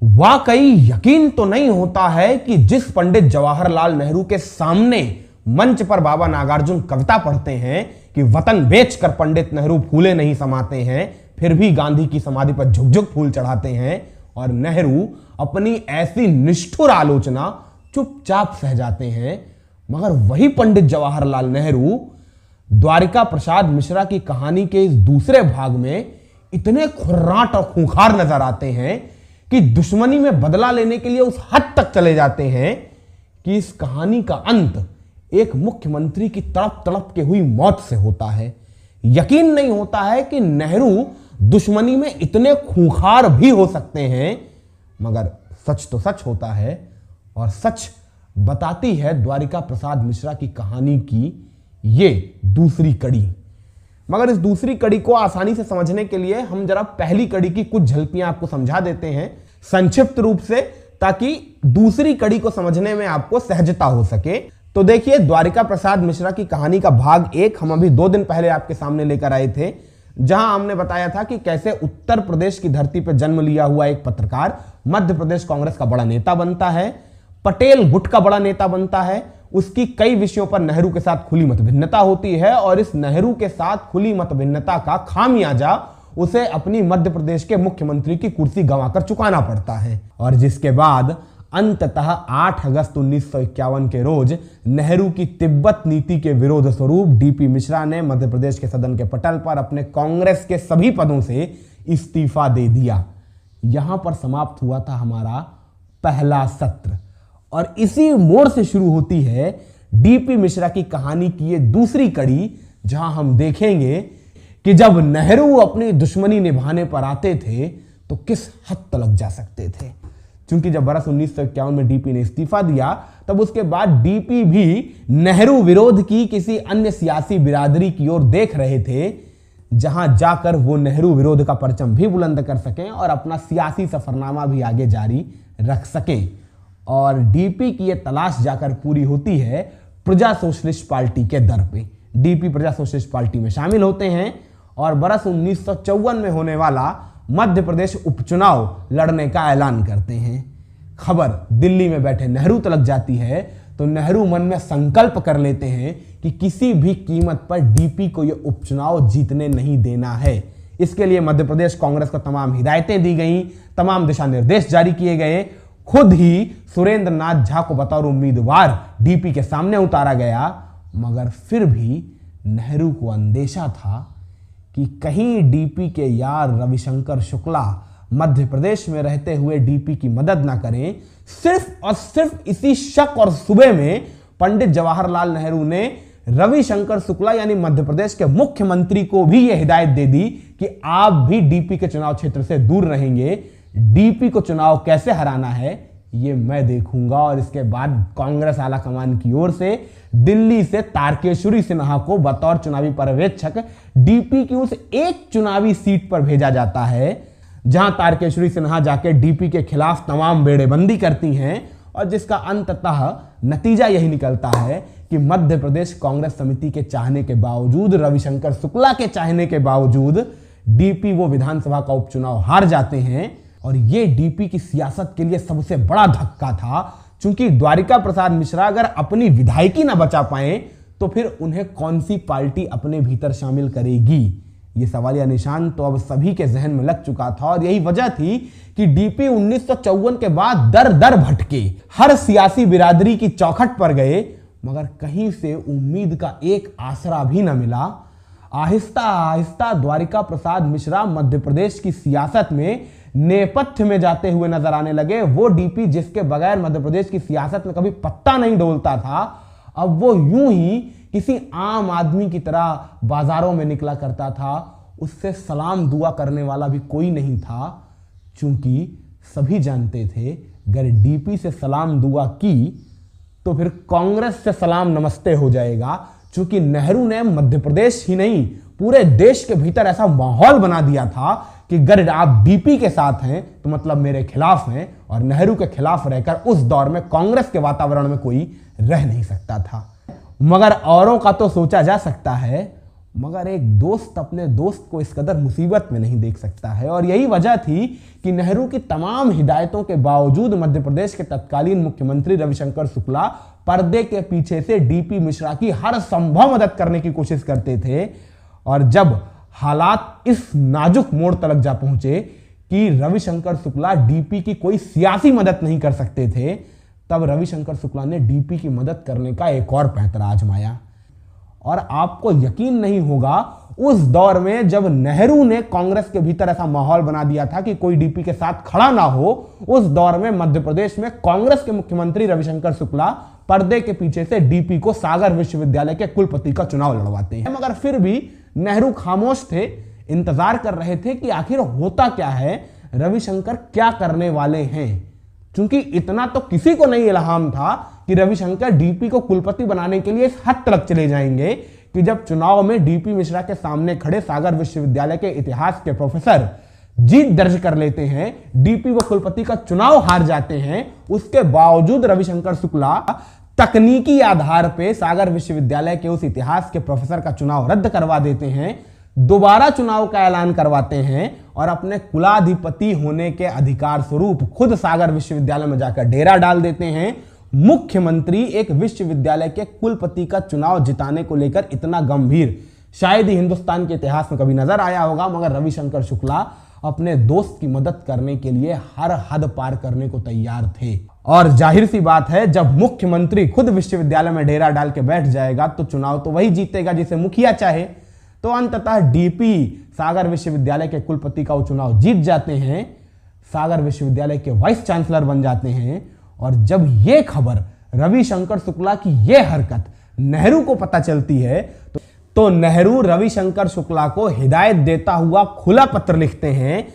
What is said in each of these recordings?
वाकई यकीन तो नहीं होता है कि जिस पंडित जवाहरलाल नेहरू के सामने मंच पर बाबा नागार्जुन कविता पढ़ते हैं कि वतन बेचकर पंडित नेहरू फूले नहीं समाते हैं, फिर भी गांधी की समाधि पर झुकझुक फूल चढ़ाते हैं, और नेहरू अपनी ऐसी निष्ठुर आलोचना चुपचाप सह जाते हैं। मगर वही पंडित जवाहरलाल नेहरू द्वारिका प्रसाद मिश्रा की कहानी के इस दूसरे भाग में इतने खुर्राट और खूंखार नजर आते हैं कि दुश्मनी में बदला लेने के लिए उस हद तक चले जाते हैं कि इस कहानी का अंत एक मुख्यमंत्री की तड़प तड़प के हुई मौत से होता है। यकीन नहीं होता है कि नेहरू दुश्मनी में इतने खूंखार भी हो सकते हैं, मगर सच तो सच होता है, और सच बताती है द्वारिका प्रसाद मिश्रा की कहानी की ये दूसरी कड़ी। मगर इस दूसरी कड़ी को आसानी से समझने के लिए हम जरा पहली कड़ी की कुछ झलकियां आपको समझा देते हैं संक्षिप्त रूप से, ताकि दूसरी कड़ी को समझने में आपको सहजता हो सके। तो देखिए, द्वारिका प्रसाद मिश्रा की कहानी का भाग 1 हम अभी 2 दिन पहले आपके सामने लेकर आए थे, जहां हमने बताया था कि कैसे उत्तर प्रदेश की धरती पर जन्म लिया हुआ एक पत्रकार मध्य प्रदेश कांग्रेस का बड़ा नेता बनता है, पटेल गुट का बड़ा नेता बनता है। उसकी कई विषयों पर नेहरू के साथ खुली मतभिन्नता होती है, और इस नेहरू के साथ खुली मतभिन्नता का खामियाजा उसे अपनी मध्य प्रदेश के मुख्यमंत्री की कुर्सी गंवाकर चुकाना पड़ता है, और जिसके बाद अंततः 8 अगस्त 1951 के रोज नेहरू की तिब्बत नीति के विरोध स्वरूप डीपी मिश्रा ने मध्य प्रदेश के सदन के पटल पर अपने कांग्रेस के सभी पदों से इस्तीफा दे दिया। यहां पर समाप्त हुआ था हमारा पहला सत्र, और इसी मोड़ से शुरू होती है डीपी मिश्रा की कहानी की ये दूसरी कड़ी, जहां हम देखेंगे कि जब नेहरू अपनी दुश्मनी निभाने पर आते थे तो किस हद तक जा सकते थे। क्योंकि जब बरस 1951 में डीपी ने इस्तीफा दिया, तब उसके बाद डीपी भी नेहरू विरोध की किसी अन्य सियासी बिरादरी की ओर देख रहे थे, जहां जाकर वो नेहरू विरोध का परचम भी बुलंद कर सकें और अपना सियासी सफरनामा भी आगे जारी रख सकें। और डीपी की ये तलाश जाकर पूरी होती है प्रजा सोशलिस्ट पार्टी के दर पे। डीपी प्रजा सोशलिस्ट पार्टी में शामिल होते हैं और बरस 1954 में होने वाला मध्य प्रदेश उपचुनाव लड़ने का ऐलान करते हैं। खबर दिल्ली में बैठे नेहरू तक जाती है तो नेहरू मन में संकल्प कर लेते हैं कि किसी भी कीमत पर डीपी को यह उपचुनाव जीतने नहीं देना है। इसके लिए मध्य प्रदेश कांग्रेस को तमाम हिदायतें दी गई, तमाम दिशा निर्देश जारी किए गए। खुद ही सुरेंद्र नाथ झा को बतौर उम्मीदवार डीपी के सामने उतारा गया, मगर फिर भी नेहरू को अंदेशा था कि कहीं डीपी के यार रविशंकर शुक्ला मध्य प्रदेश में रहते हुए डीपी की मदद ना करें। सिर्फ और सिर्फ इसी शक और सुबह में पंडित जवाहरलाल नेहरू ने रविशंकर शुक्ला यानी मध्य प्रदेश के मुख्यमंत्री को भी यह हिदायत दे दी कि आप भी डीपी के चुनाव क्षेत्र से दूर रहेंगे। डीपी को चुनाव कैसे हराना है ये मैं देखूंगा। और इसके बाद कांग्रेस आला कमान की ओर से दिल्ली से तारकेश्वरी सिन्हा को बतौर चुनावी पर्यवेक्षक डीपी की उस एक चुनावी सीट पर भेजा जाता है, जहां तारकेश्वरी सिन्हा जाके डीपी के खिलाफ तमाम बेड़ेबंदी करती हैं, और जिसका अंततः नतीजा यही निकलता है कि मध्य प्रदेश कांग्रेस समिति के चाहने के बावजूद, रविशंकर शुक्ला के चाहने के बावजूद डीपी वो विधानसभा का उपचुनाव हार जाते हैं। और ये डीपी की सियासत के लिए सबसे बड़ा धक्का था, क्योंकि द्वारिका प्रसाद मिश्रा अगर अपनी विधायकी ना बचा पाए तो फिर उन्हें कौन सी पार्टी अपने भीतर शामिल करेगी। ये सवालिया निशान तो अब सभी के जहन में लग चुका था, और यही वजह थी कि डीपी 1954 के बाद दर दर भटके, हर सियासी बिरादरी की चौखट पर गए, मगर कहीं से उम्मीद का एक आसरा भी न मिला। आहिस्ता आहिस्ता द्वारिका प्रसाद मिश्रा मध्य प्रदेश की सियासत में नेपथ्य में जाते हुए नजर आने लगे। वो डीपी जिसके बगैर मध्य प्रदेश की सियासत में कभी पत्ता नहीं डोलता था, अब वो यूं ही किसी आम आदमी की तरह बाजारों में निकला करता था। उससे सलाम दुआ करने वाला भी कोई नहीं था, क्योंकि सभी जानते थे अगर डीपी से सलाम दुआ की तो फिर कांग्रेस से सलाम नमस्ते हो जाएगा। क्योंकि नेहरू ने मध्य प्रदेश ही नहीं पूरे देश के भीतर ऐसा माहौल बना दिया था कि अगर आप डीपी के साथ हैं तो मतलब मेरे खिलाफ हैं, और नेहरू के खिलाफ रहकर उस दौर में कांग्रेस के वातावरण में कोई रह नहीं सकता था। मगर औरों का तो सोचा जा सकता है, मगर एक दोस्त अपने दोस्त को इस कदर मुसीबत में नहीं देख सकता है। और यही वजह थी कि नेहरू की तमाम हिदायतों के बावजूद मध्य प्रदेश के तत्कालीन मुख्यमंत्री रविशंकर शुक्ला पर्दे के पीछे से डीपी मिश्रा की हर संभव मदद करने की कोशिश करते थे। और जब हालात इस नाजुक मोड़ तक जा पहुंचे कि रविशंकर शुक्ला डीपी की कोई सियासी मदद नहीं कर सकते थे, तब रविशंकर शुक्ला ने डीपी की मदद करने का एक और पैंतरा आजमाया। और आपको यकीन नहीं होगा, उस दौर में जब नेहरू ने कांग्रेस के भीतर ऐसा माहौल बना दिया था कि कोई डीपी के साथ खड़ा ना हो, उस दौर में मध्य प्रदेश में कांग्रेस के मुख्यमंत्री रविशंकर शुक्ला पर्दे के पीछे से डीपी को सागर विश्वविद्यालय के कुलपति का चुनाव लड़वाते हैं। मगर फिर भी नेहरू खामोश थे, इंतजार कर रहे थे कि आखिर होता क्या है, रविशंकर क्या करने वाले हैं। क्योंकि इतना तो किसी को नहीं इल्हाम था कि रविशंकर डीपी को कुलपति बनाने के लिए इस हद तक चले जाएंगे कि जब चुनाव में डीपी मिश्रा के सामने खड़े सागर विश्वविद्यालय के इतिहास के प्रोफेसर जीत दर्ज कर लेते हैं, डीपी व कुलपति का चुनाव हार जाते हैं, उसके बावजूद रविशंकर शुक्ला तकनीकी आधार पर सागर विश्वविद्यालय के उस इतिहास के प्रोफेसर का चुनाव रद्द करवा देते हैं, दोबारा चुनाव का ऐलान करवाते हैं और अपने कुलाधिपति होने के अधिकार स्वरूप खुद सागर विश्वविद्यालय में जाकर डेरा डाल देते हैं। मुख्यमंत्री एक विश्वविद्यालय के कुलपति का चुनाव जिताने को लेकर इतना गंभीर शायद ही हिंदुस्तान के इतिहास में कभी नजर आया होगा। मगर रविशंकर शुक्ला अपने दोस्त की मदद करने के लिए हर हद पार करने को तैयार थे। और जाहिर सी बात है, जब मुख्यमंत्री खुद विश्वविद्यालय में डेरा डाल के बैठ जाएगा तो चुनाव तो वही जीतेगा जिसे मुखिया चाहे। तो अंततः डीपी सागर विश्वविद्यालय के कुलपति का वो चुनाव जीत जाते हैं, सागर विश्वविद्यालय के वाइस चांसलर बन जाते हैं। और जब यह खबर रविशंकर शुक्ला की यह हरकत नेहरू को पता चलती है तो नेहरू रविशंकर शुक्ला को हिदायत देता हुआ खुला पत्र लिखते हैं,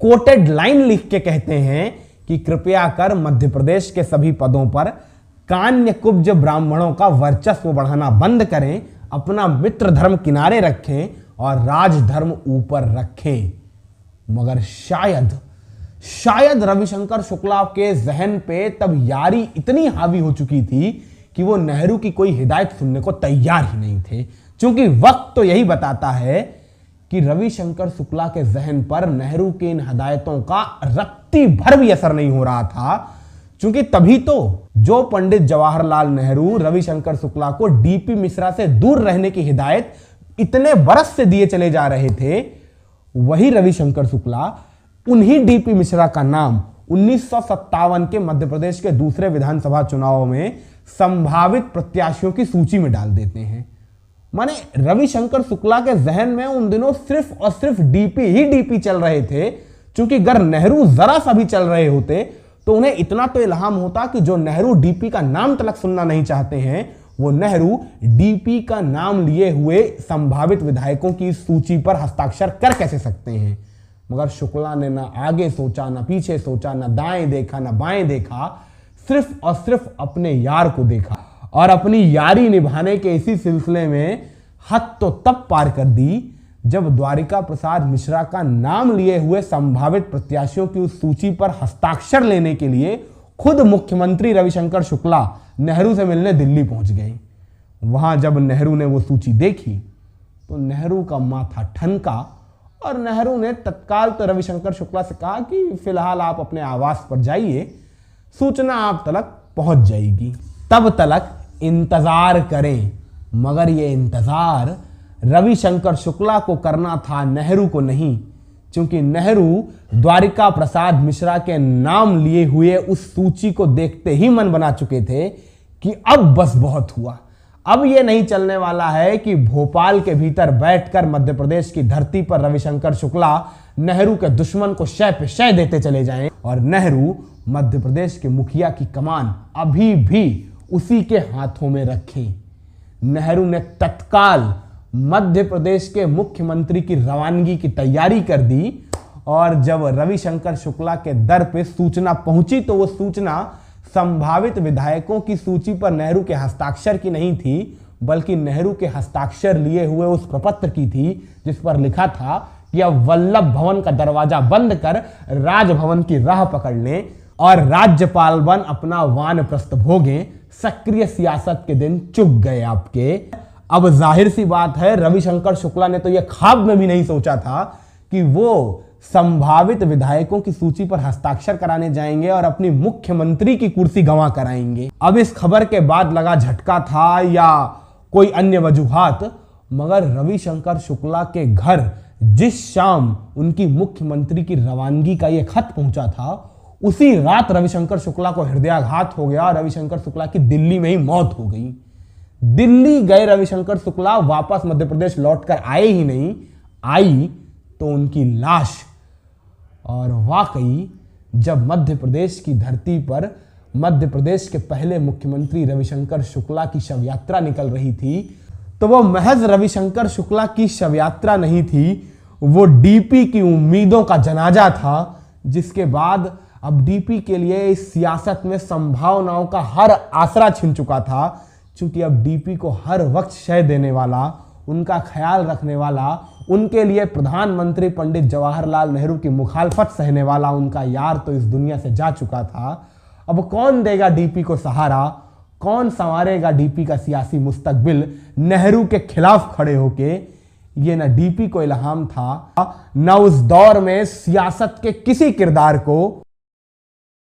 कोटेड लाइन लिख के कहते हैं कि कृपया कर मध्य प्रदेश के सभी पदों पर कान्य कुब्ज ब्राह्मणों का वर्चस्व बढ़ाना बंद करें, अपना मित्र धर्म किनारे रखें और राजधर्म ऊपर रखें। मगर शायद रविशंकर शुक्ला के जहन पे तब यारी इतनी हावी हो चुकी थी कि वो नेहरू की कोई हिदायत सुनने को तैयार ही नहीं थे। क्योंकि वक्त तो यही बताता है कि रविशंकर शुक्ला के जहन पर नेहरू की इन हिदायतों का रत्ती भर भी असर नहीं हो रहा था। क्योंकि तभी तो जो पंडित जवाहरलाल नेहरू रविशंकर शुक्ला को डीपी मिश्रा से दूर रहने की हिदायत इतने बरस से दिए चले जा रहे थे, वही रविशंकर शुक्ला उन्हीं डीपी मिश्रा का नाम 1957 के मध्य प्रदेश के दूसरे विधानसभा चुनाव में संभावित प्रत्याशियों की सूची में डाल देते हैं। माने रविशंकर शुक्ला के जहन में उन दिनों सिर्फ और सिर्फ डीपी ही डीपी चल रहे थे। क्योंकि अगर नेहरू जरा सा भी चल रहे होते तो उन्हें इतना तो इल्हाम होता कि जो नेहरू डीपी का नाम तक सुनना नहीं चाहते हैं, वो नेहरू डीपी का नाम लिए हुए संभावित विधायकों की सूची पर हस्ताक्षर कर कैसे सकते हैं। मगर शुक्ला ने ना आगे सोचा, ना पीछे सोचा, ना दाएं देखा, ना बाएं देखा, सिर्फ और सिर्फ अपने यार को देखा। और अपनी यारी निभाने के इसी सिलसिले में हद तो तब पार कर दी जब द्वारिका प्रसाद मिश्रा का नाम लिए हुए संभावित प्रत्याशियों की उस सूची पर हस्ताक्षर लेने के लिए खुद मुख्यमंत्री रविशंकर शुक्ला नेहरू से मिलने दिल्ली पहुंच गए। वहां जब नेहरू ने वो सूची देखी तो नेहरू का माथा ठनका और नेहरू ने तत्काल तो रविशंकर शुक्ला से कहा कि फिलहाल आप अपने आवास पर जाइए, सूचना आप तक पहुंच जाएगी, तब तक इंतजार करें। मगर ये इंतजार रविशंकर शुक्ला को करना था, नेहरू को नहीं। क्योंकि नेहरू द्वारिका प्रसाद मिश्रा के नाम लिए हुए उस सूची को देखते ही मन बना चुके थे कि अब बस बहुत हुआ, अब यह नहीं चलने वाला है कि भोपाल के भीतर बैठकर मध्य प्रदेश की धरती पर रविशंकर शुक्ला नेहरू के दुश्मन को शय पे शय देते चले जाएं और नेहरू मध्य प्रदेश के मुखिया की कमान अभी भी उसी के हाथों में रखें। नेहरू ने तत्काल मध्य प्रदेश के मुख्यमंत्री की रवानगी की तैयारी कर दी। और जब रविशंकर शुक्ला के दर पे सूचना पहुंची तो वो सूचना संभावित विधायकों की सूची पर नेहरू के हस्ताक्षर की नहीं थी, बल्कि नेहरू के हस्ताक्षर लिए हुए उस प्रपत्र की थी जिस पर लिखा था कि अब वल्लभ भवन का दरवाजा बंद कर राजभवन की राह पकड़ लें और राज्यपाल बन अपना वानप्रस्थ भोगें। सक्रिय सियासत के दिन चुक गए आपके। अब जाहिर सी बात है, रविशंकर शुक्ला ने तो यह ख्वाब में भी नहीं सोचा था कि वो संभावित विधायकों की सूची पर हस्ताक्षर कराने जाएंगे और अपनी मुख्यमंत्री की कुर्सी गंवा कराएंगे। अब इस खबर के बाद लगा झटका था या कोई अन्य वजूहात, मगर रविशंकर शुक्ला के घर जिस शाम उनकी मुख्यमंत्री की रवानगी का यह खत पहुंचा था, उसी रात रविशंकर शुक्ला को हृदयाघात हो गया। रविशंकर शुक्ला की दिल्ली में ही मौत हो गई। दिल्ली गए रविशंकर शुक्ला, वापस मध्य प्रदेश लौटकर आए ही नहीं, आई तो उनकी लाश। और वाकई जब मध्य प्रदेश की धरती पर मध्य प्रदेश के पहले मुख्यमंत्री रविशंकर शुक्ला की शव यात्रा निकल रही थी, तो वो महज रविशंकर शुक्ला की शव यात्रा नहीं थी, वो डीपी की उम्मीदों का जनाजा था, जिसके बाद अब डीपी के लिए इस सियासत में संभावनाओं का हर आसरा छिन चुका था। क्योंकि अब डीपी को हर वक्त शय देने वाला, उनका ख्याल रखने वाला, उनके लिए प्रधानमंत्री पंडित जवाहरलाल नेहरू की मुखालफत सहने वाला उनका यार तो इस दुनिया से जा चुका था। अब कौन देगा डीपी को सहारा, कौन संवारेगा डीपी का सियासी मुस्तकबिल नेहरू के खिलाफ खड़े होके? ये न डीपी को इल्हाम था, न उस दौर में सियासत के किसी किरदार को